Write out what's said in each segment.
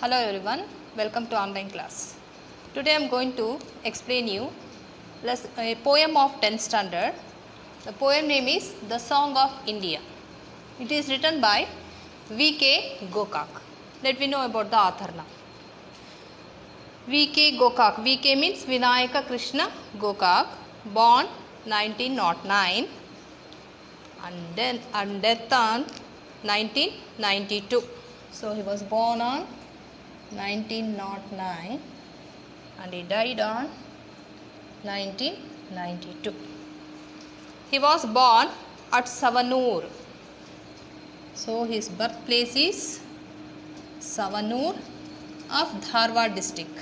Hello everyone, welcome to online class. Today I am going to explain you a poem of 10th standard. The poem name is The Song of India. It is written by V.K. Gokak. Let me know about the author now. V.K. Gokak. V.K. means Vinayaka Krishna Gokak, born 1909 and death on 1992. So he was born on 1909 and he died on 1992. He was born at Savanur. So his birthplace is Savanur of Dharwad district.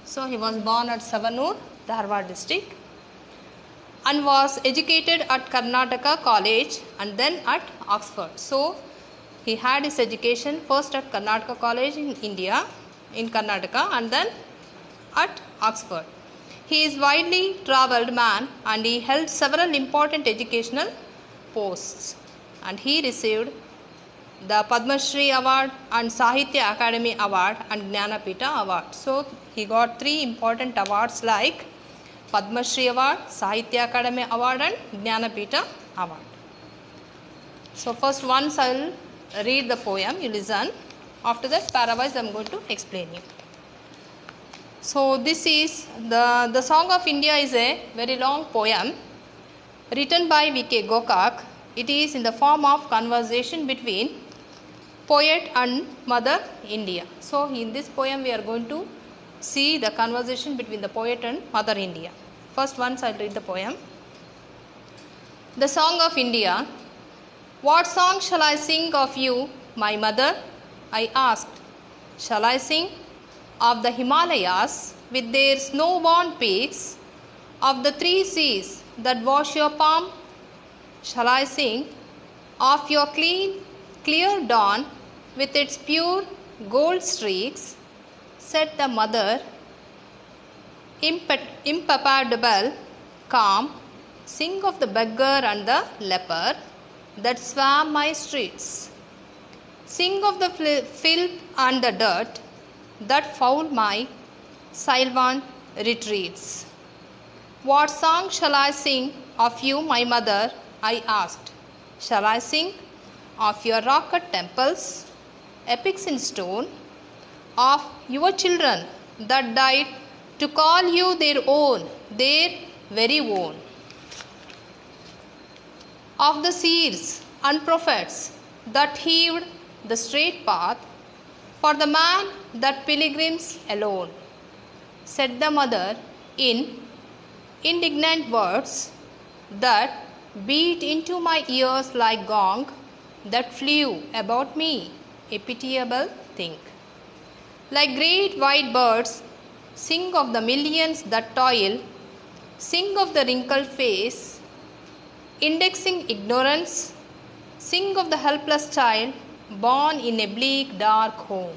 So he was born at Savanur, Dharwad district, and was educated at Karnataka College and then at Oxford. So he had his education first at Karnataka College in India, in Karnataka, and then at Oxford. He is widely travelled man and he held several important educational posts, and he received the Padma Shri Award and Sahitya Academy Award and Jnanapita Award. So he got three important awards like Padma Shri Award, Sahitya Academy Award and Jnanapita Award. So first once I will read the poem, you listen. After that parawise I am going to explain you. So this is the Song of India is a very long poem written by V.K. Gokak. It is in the form of conversation between poet and Mother India. So in this poem we are going to see the conversation between the poet and Mother India. First once I will read the poem. The Song of India. What song shall I sing of you, my mother? I asked. Shall I sing of the Himalayas with their snow-bound peaks, of the three seas that wash your palm? Shall I sing of your clear dawn with its pure gold streaks? Said the mother, imperturbable, calm. Sing of the beggar and the leper that swam my streets. Sing of the filth and the dirt that foul my sylvan retreats. What song shall I sing of you, my mother? I asked. Shall I sing of your rock-cut temples, epics in stone, of your children that died to call you their own, their very own, of the seers and prophets that heaved the straight path for the man that pilgrims alone? Said the mother in indignant words that beat into my ears like gong that flew about me, a pitiable thing. Like great white birds, sing of the millions that toil, sing of the wrinkled face, indexing ignorance, sing of the helpless child born in a bleak dark home.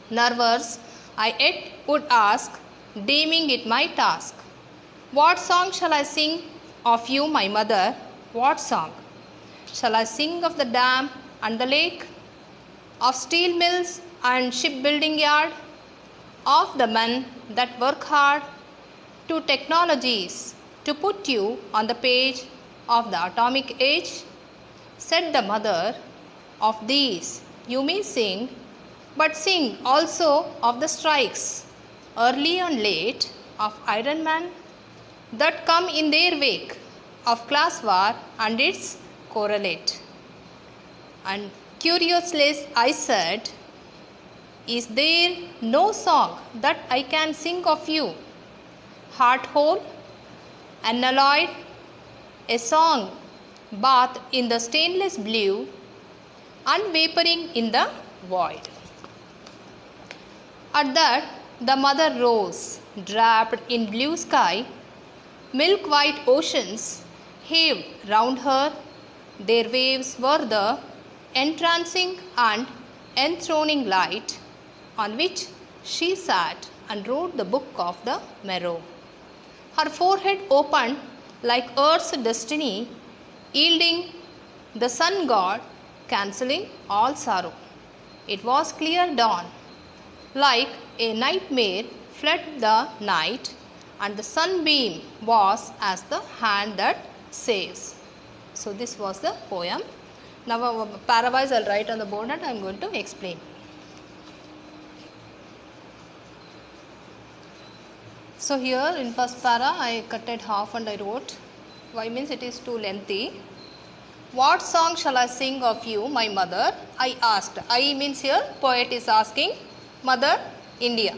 Nervous, I yet would ask, deeming it my task. What song shall I sing of you, my mother? What song? Shall I sing of the dam and the lake, of steel mills and shipbuilding yard, of the men that work hard to technologies to put you on the page of the atomic age? Said the mother, of these you may sing, but sing also of the strikes, early and late, of iron man that come in their wake, of class war and its correlate. And curiously I said, is there no song that I can sing of you? Heart whole, unalloyed, a song bathed in the stainless blue, unwavering in the void. At that the mother rose, draped in blue sky, milk-white oceans heaved round her, their waves were the entrancing and enthroning light on which she sat and wrote the book of the marrow. Her forehead opened like earth's destiny, yielding the sun god cancelling all sorrow. It was clear dawn. Like a nightmare fled the night, and the sunbeam was as the hand that saves. So this was the poem. Now para-wise I will write on the board and I am going to explain. So here in first para I cut it half and I wrote. Why means it is too lengthy. What song shall I sing of you, my mother? I asked. I means here poet is asking Mother India.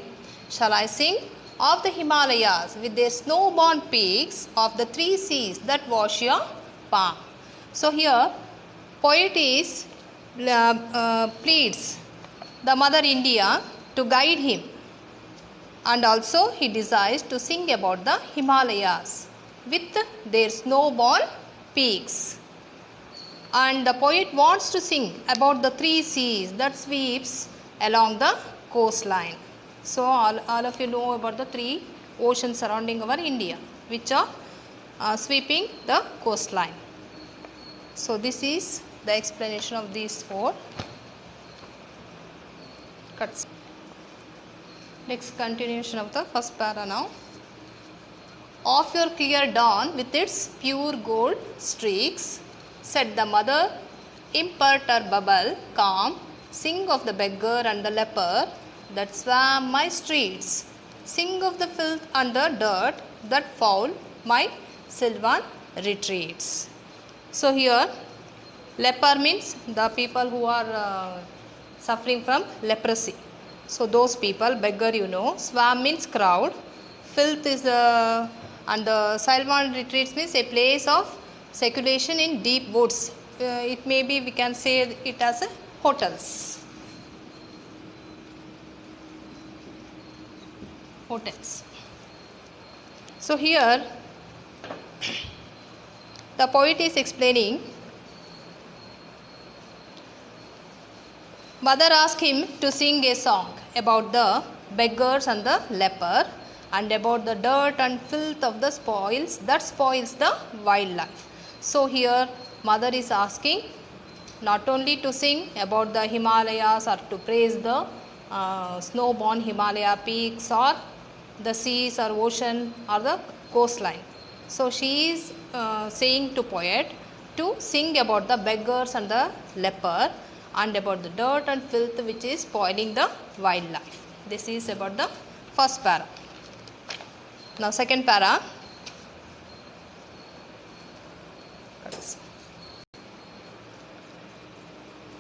Shall I sing of the Himalayas with their snow-born peaks, of the three seas that wash your palm? So here poet is pleads the Mother India to guide him, and also he desires to sing about the Himalayas with their snow-born peaks. And the poet wants to sing about the three seas that sweeps along the coastline. So all of you know about the three oceans surrounding our India, which are sweeping the coastline. So this is the explanation of these four cuts. Next continuation of the first para now. Of your clear dawn with its pure gold streaks, said the mother, imperturbable, calm, sing of the beggar and the leper that swam my streets, sing of the filth and the dirt that foul my sylvan retreats. So here leper means the people who are suffering from leprosy. So those people, beggar you know, swam means crowd, filth is and the sylvan retreats means a place of circulation in deep woods. It may be we can say it as a hotels. So here the poet is explaining. Mother asked him to sing a song about the beggars and the leper, and about the dirt and filth of the spoils that spoils the wildlife. So here mother is asking not only to sing about the Himalayas or to praise the snow-born Himalaya peaks or the seas or ocean or the coastline. So she is saying to poet to sing about the beggars and the leper and about the dirt and filth which is spoiling the wildlife. This is about the first para. Now second para.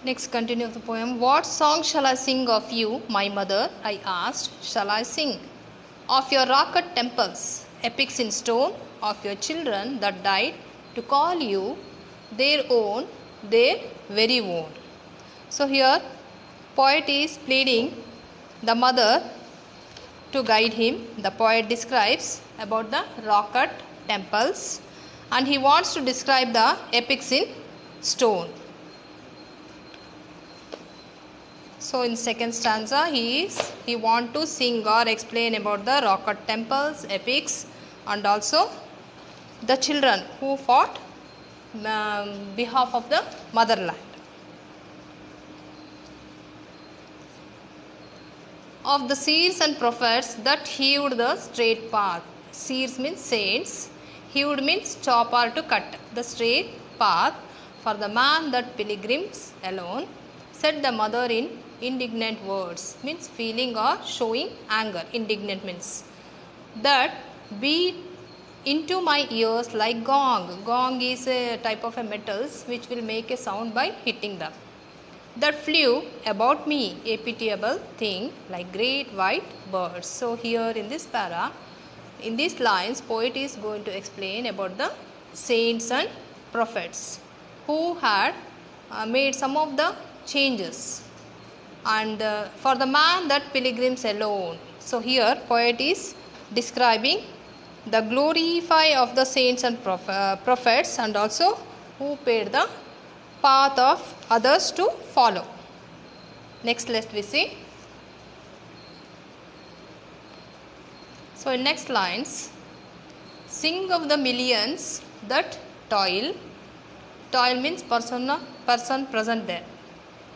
Next continue of the poem. What song shall I sing of you, my mother? I asked. Shall I sing of your rocket temples, epics in stone, of your children that died to call you their own, their very own? So here poet is pleading the mother to guide him. The poet describes about the rock-cut temples and he wants to describe the epics in stone. So in second stanza he want to sing or explain about the rock-cut temples, epics, and also the children who fought behalf of the motherland. Of the seers and prophets that hewed the straight path. Seers means saints, hewed means chop or to cut the straight path for the man that pilgrims alone, said the mother in indignant words, means feeling or showing anger. Indignant means that beat into my ears like gong. Gong is a type of a metals which will make a sound by hitting them. That flew about me, a pitiable thing, like great white birds. So here in this para, in these lines, poet is going to explain about the saints and prophets who had made some of the changes, and for the man that pilgrims alone. So here poet is describing the glorify of the saints and prophets, and also who paid the path of others to follow. Next let we see. So in next lines, sing of the millions that toil Toil means person present there.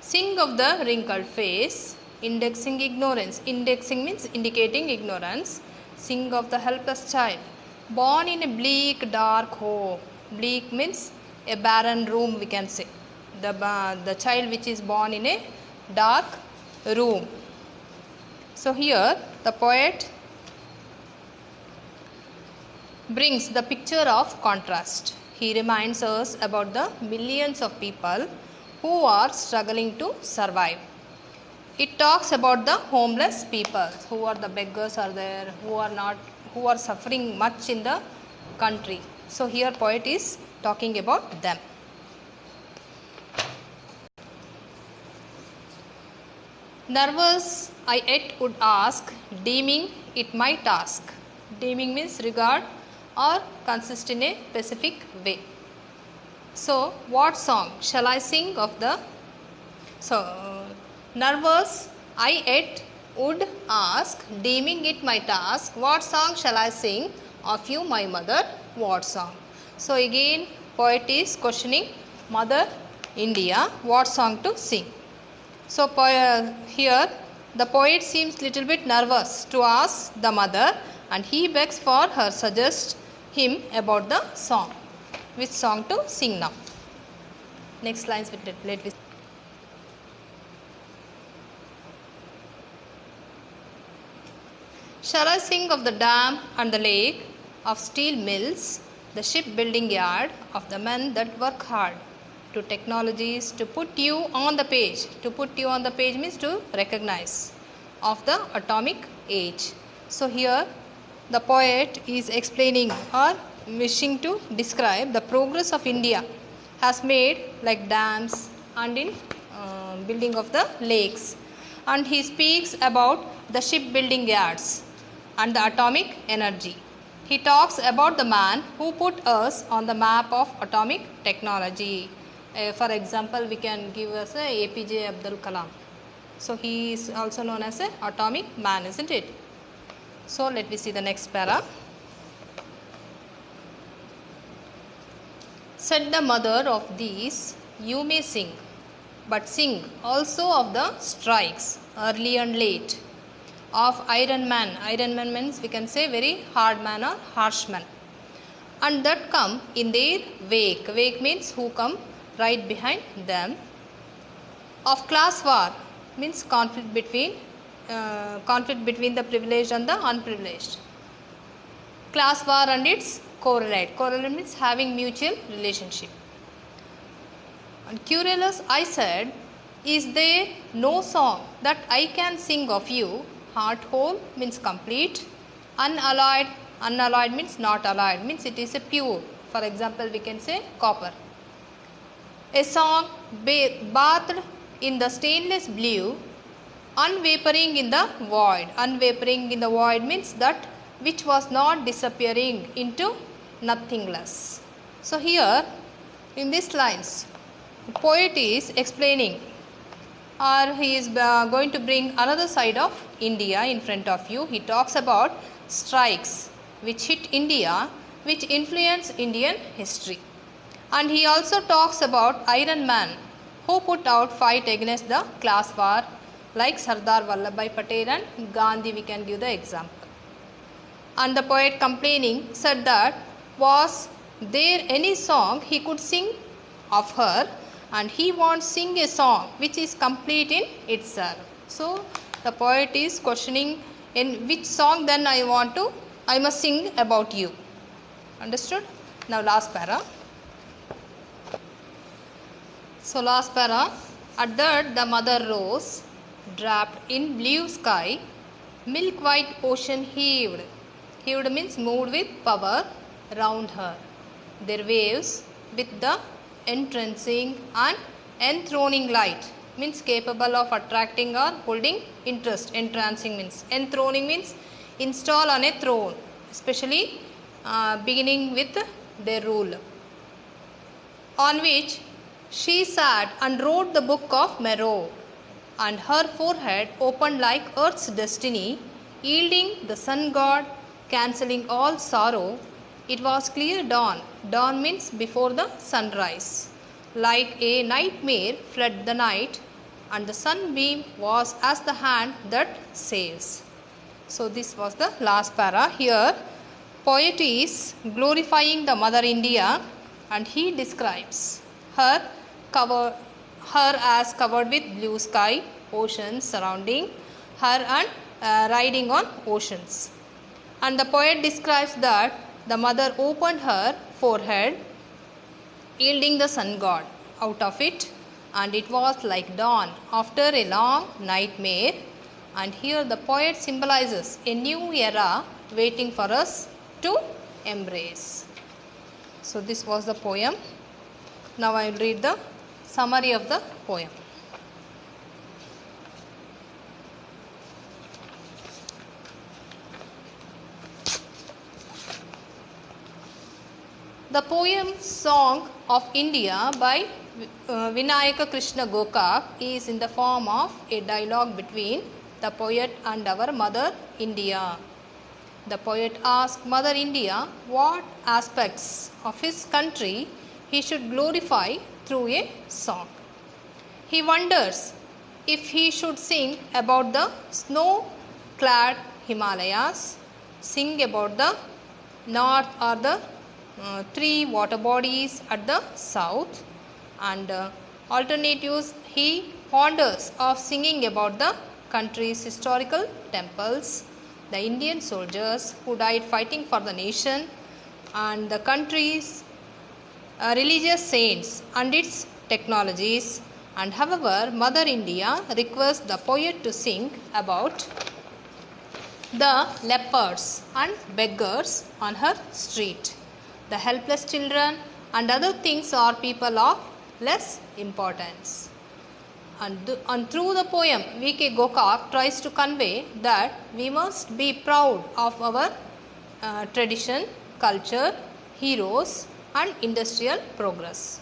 Sing of the wrinkled face. Indexing ignorance. Indexing means indicating ignorance. Sing of the helpless child. Born in a bleak dark home. Bleak means a barren room, we can say. The child which is born in a dark room. So here the poet brings the picture of contrast. He reminds us about the millions of people who are struggling to survive. It talks about the homeless people, who are the beggars are there, who are suffering much in the country. So here poet is talking about them. Nervous I yet would ask, deeming it my task. Deeming means regard or consist in a specific way. So what song shall I sing of the nervous I yet would ask, deeming it my task, what song shall I sing of you my mother, what song? So again poet is questioning Mother India, what song to sing. So here the poet seems little bit nervous to ask the mother, and he begs for her suggest him about the song, which song to sing now. Next lines with let me. Shall I sing of the dam and the lake, of steel mills, the shipbuilding yard, of the men that work hard, to technologies to put you on the page. To put you on the page means to recognize, of the atomic age. So here the poet is explaining or wishing to describe the progress of India has made, like dams and in building of the lakes, and he speaks about the shipbuilding yards and the atomic energy. He talks about the man who put us on the map of atomic technology. For example, we can give us a APJ Abdul Kalam. So he is also known as a atomic man, isn't it? So let me see the next para. Said the mother, of these you may sing, but sing also of the strikes, early and late, of iron man. Iron man means we can say very hard man or harsh man, and that come in their wake. Wake means who come right behind them. Of class war means conflict between the privileged and the unprivileged. Class war and its correlate. Correlate means having mutual relationship. And querulous I said, is there no song that I can sing of you? Heart whole means complete. Unalloyed. Unalloyed means not alloyed, means it is a pure. For example, we can say copper. A song bathed in the stainless blue, unwavering in the void. Unwavering in the void means that which was not disappearing into nothingness. So here in these lines, the poet is explaining, or he is going to bring another side of India in front of you. He talks about strikes which hit India, which influence Indian history. And he also talks about iron man who put out fight against the class war, like Sardar Vallabhbhai Patel and Gandhi, we can give the example. And the poet complaining said that was there any song he could sing of her, and he wants sing a song which is complete in itself. So the poet is questioning, in which song then I must sing about you. Understood? Now last para. So last para. At that the mother rose, draped in blue sky, milk white ocean heaved. Heaved means moved with power round her. Their waves with the entrancing and enthroning light means capable of attracting or holding interest. Entrancing means enthroning means install on a throne, especially beginning with their rule, on which she sat and wrote the book of Marrow, and her forehead opened like earth's destiny, yielding the sun god, cancelling all sorrow. It was clear dawn. Dawn means before the sunrise. like a nightmare fled the night, and the sunbeam was as the hand that saves. So this was the last para. Here poet is glorifying the Mother India, and he describes her as covered with blue sky, oceans surrounding her, and riding on oceans. And the poet describes that the mother opened her forehead, yielding the sun god out of it, and it was like dawn after a long nightmare. And here the poet symbolizes a new era waiting for us to embrace. So this was the poem. Now I will read the summary of the poem. The poem Song of India by Vinayaka Krishna Gokak is in the form of a dialogue between the poet and our Mother India. The poet asks Mother India what aspects of his country he should glorify through a song. He wonders if he should sing about the snow-clad Himalayas, sing about the north or the three water bodies at the south, and alternatives he ponders of singing about the country's historical temples, the Indian soldiers who died fighting for the nation, and the country's religious saints and its technologies. And however, Mother India requests the poet to sing about the lepers and beggars on her street, the helpless children, and other things or people of less importance. And through the poem, V.K. Gokak tries to convey that we must be proud of our tradition, culture, heroes, and industrial progress.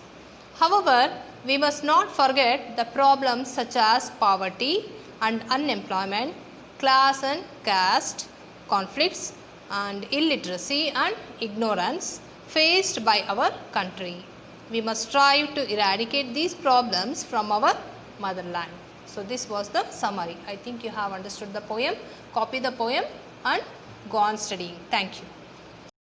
However, we must not forget the problems such as poverty and unemployment, class and caste conflicts, and illiteracy and ignorance faced by our country. We must strive to eradicate these problems from our motherland. So this was the summary. I think you have understood the poem. Copy the poem and go on studying. Thank you.